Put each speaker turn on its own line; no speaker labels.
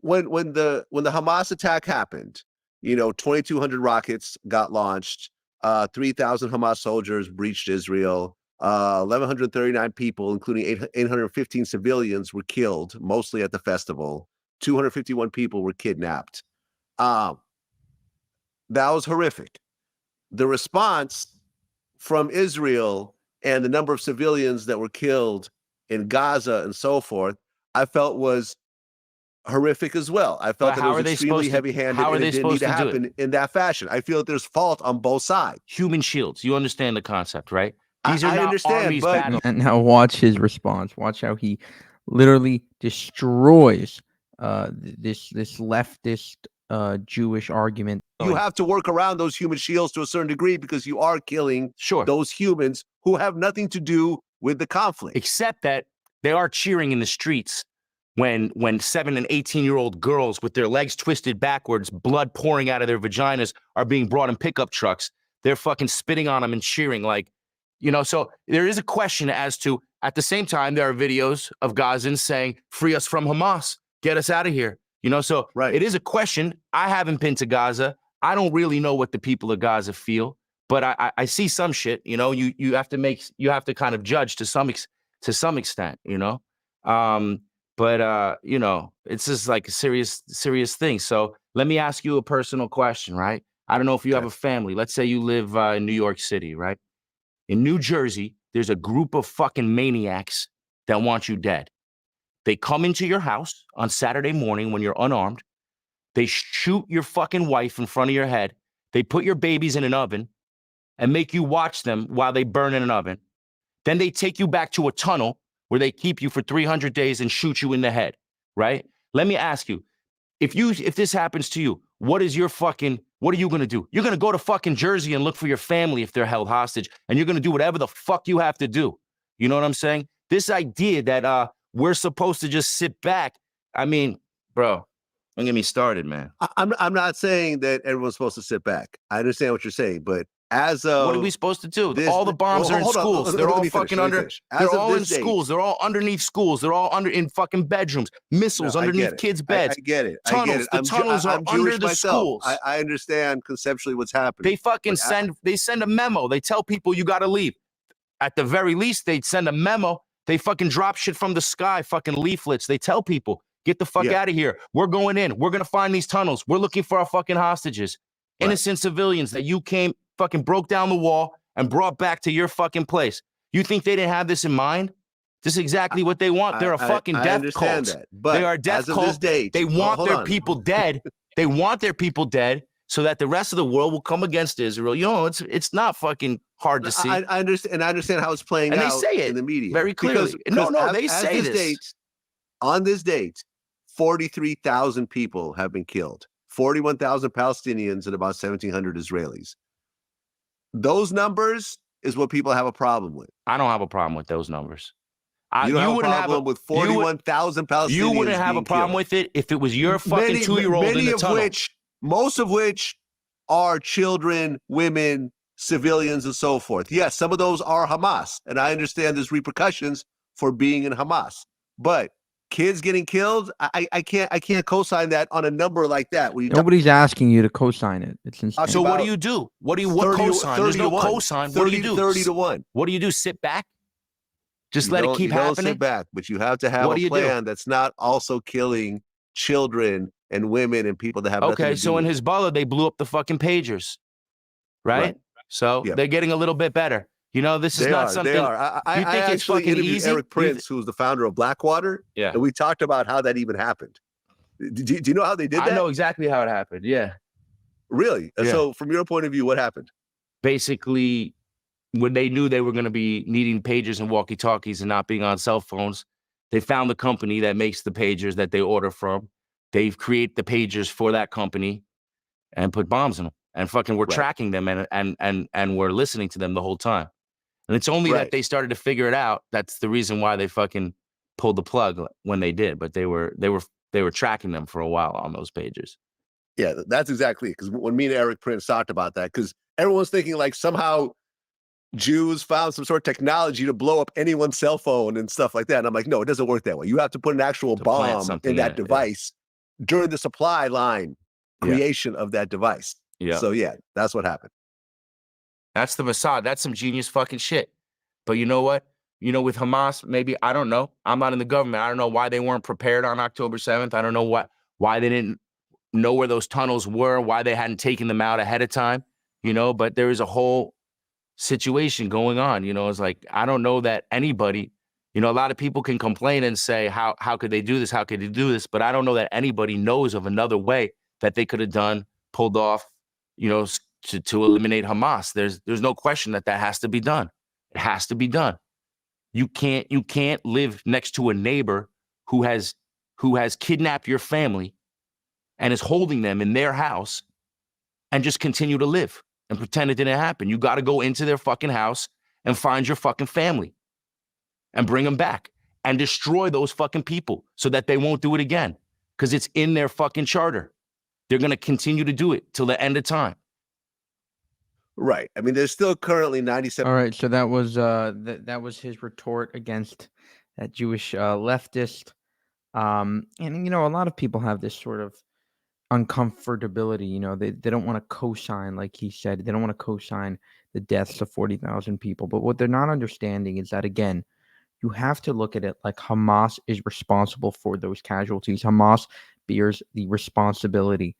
when the Hamas attack happened, 2,200 rockets got launched, 3,000 Hamas soldiers breached Israel, 1,139 people, including 815 civilians, were killed, mostly at the festival. 251 people were kidnapped. That was horrific. The response from Israel and the number of civilians that were killed in Gaza and so forth, I felt was horrific as well. I felt that it was extremely heavy-handed, and it didn't need to happen in that fashion. I feel that there's fault on both sides.
Human shields. You understand the concept, right? These are
I
not
understand,
armies
but
battling.
And now watch his response. Watch how he literally destroys this leftist Jewish argument.
You have to work around those human shields to a certain degree because you are killing those humans who have nothing to do with the conflict.
Except that they are cheering in the streets when 7 and 18-year-old girls with their legs twisted backwards, blood pouring out of their vaginas, are being brought in pickup trucks. They're fucking spitting on them and cheering like, so there is a question as to, at the same time, there are videos of Gazans saying, free us from Hamas, get us out of here. So it is a question. I haven't been to Gaza. I don't really know what the people of Gaza feel, but I see some shit, you have to kind of judge to some extent, But it's just like a serious thing. So let me ask you a personal question, right? I don't know if you have a family. Let's say you live in New York City, right? In New Jersey, there's a group of fucking maniacs that want you dead. They come into your house on Saturday morning when you're unarmed. They shoot your fucking wife in front of your head. They put your babies in an oven and make you watch them while they burn in an oven. Then they take you back to a tunnel where they keep you for 300 days and shoot you in the head, right? Let me ask you, if this happens to you, what are you going to do? You're going to go to fucking Jersey and look for your family if they're held hostage, and you're going to do whatever the fuck you have to do. You know what I'm saying? This idea that we're supposed to just sit back, I mean, bro, don't get me started, man.
I'm not saying that everyone's supposed to sit back. I understand what you're saying, but as of
what are we supposed to do? All the bombs are in schools. They're all fucking under. They're all in schools. They're all underneath schools. They're all in fucking bedrooms. Missiles underneath kids' beds.
I get it.
Tunnels. The tunnels are under the schools.
I understand conceptually what's happening.
They fucking send a memo. They tell people you got to leave. At the very least, they send a memo. They fucking drop shit from the sky. Fucking leaflets. They tell people, get the fuck out of here. We're going in. We're gonna find these tunnels. We're looking for our fucking hostages, innocent civilians that you fucking broke down the wall and brought back to your fucking place. You think they didn't have this in mind? This is exactly what they want. They're a fucking death cult. They are a death cult. They want their people dead. They want their people dead so that the rest of the world will come against Israel. It's not fucking hard to see.
I understand, and I understand how it's playing out.
And they say it
in the media
very clearly. They say this.
On this date, 43,000 people have been killed. 41,000 Palestinians and about 1,700 Israelis. Those numbers is what people have a problem with.
I don't have a problem with those numbers.
You don't have a problem with 41,000 Palestinians.
You wouldn't have a problem with it if it was your fucking 2-year-old in the tunnel.
Most of which are children, women, civilians, and so forth. Yes, some of those are Hamas, and I understand there's repercussions for being in Hamas. But kids getting killed, I can't co-sign that on a number like that.
Nobody's asking you to co-sign it. It's insane.
So what do you do? What co-sign? There's no co-sign. What do you do?
30-1.
What do you do? Sit back? Just let it keep happening?
You don't sit back, but you have to have a plan that's not also killing children and women and people that have nothing to do
Okay, so in Hezbollah, they blew up the fucking pagers, right? So they're getting a little bit better. This is not something.
They are. I think it's fucking easy. Eric Prince, who's the founder of Blackwater, and we talked about how that even happened. Do you know how they did that?
I know exactly how it happened. Yeah.
Really? Yeah. So, from your point of view, what happened?
Basically, when they knew they were going to be needing pagers and walkie-talkies and not being on cell phones, they found the company that makes the pagers that they order from. They've created the pagers for that company and put bombs in them. And fucking we're tracking them and we're listening to them the whole time. And it's only that they started to figure it out. That's the reason why they fucking pulled the plug when they did. But they were tracking them for a while on those pages.
Yeah, that's exactly it. Because when me and Eric Prince talked about that, because everyone's thinking like somehow Jews found some sort of technology to blow up anyone's cell phone and stuff like that. And I'm like, no, it doesn't work that way. You have to put an actual bomb in that device during the supply line
Yeah.
creation of that device.
Yeah.
So yeah, that's what happened.
That's the Mossad. That's some genius fucking shit. But you know what? You know, with Hamas, maybe, I don't know. I'm not in the government. I don't know why they weren't prepared on October 7th. I don't know why they didn't know where those tunnels were, why they hadn't taken them out ahead of time, you know, but there is a whole situation going on. You know, it's like, I don't know that anybody, you know, a lot of people can complain and say, how could they do this? How could they do this? But I don't know that anybody knows of another way that they could have done, pulled off, you know, to eliminate Hamas. There's no question that has to be done. It has to be done. You can't live next to a neighbor who has kidnapped your family and is holding them in their house and just continue to live and pretend it didn't happen. You got to go into their fucking house and find your fucking family and bring them back and destroy those fucking people so that they won't do it again, because it's in their fucking charter. They're going to continue to do it till the end of time.
Right. I mean, there's still currently 97.
All right, so that was that was his retort against that Jewish leftist. And you know, a lot of people have this sort of uncomfortability. You know, they don't want to co-sign, like he said, they don't want to co-sign the deaths of 40,000 people. But what they're not understanding is that, again, you have to look at it like Hamas is responsible for those casualties. Hamas bears the responsibility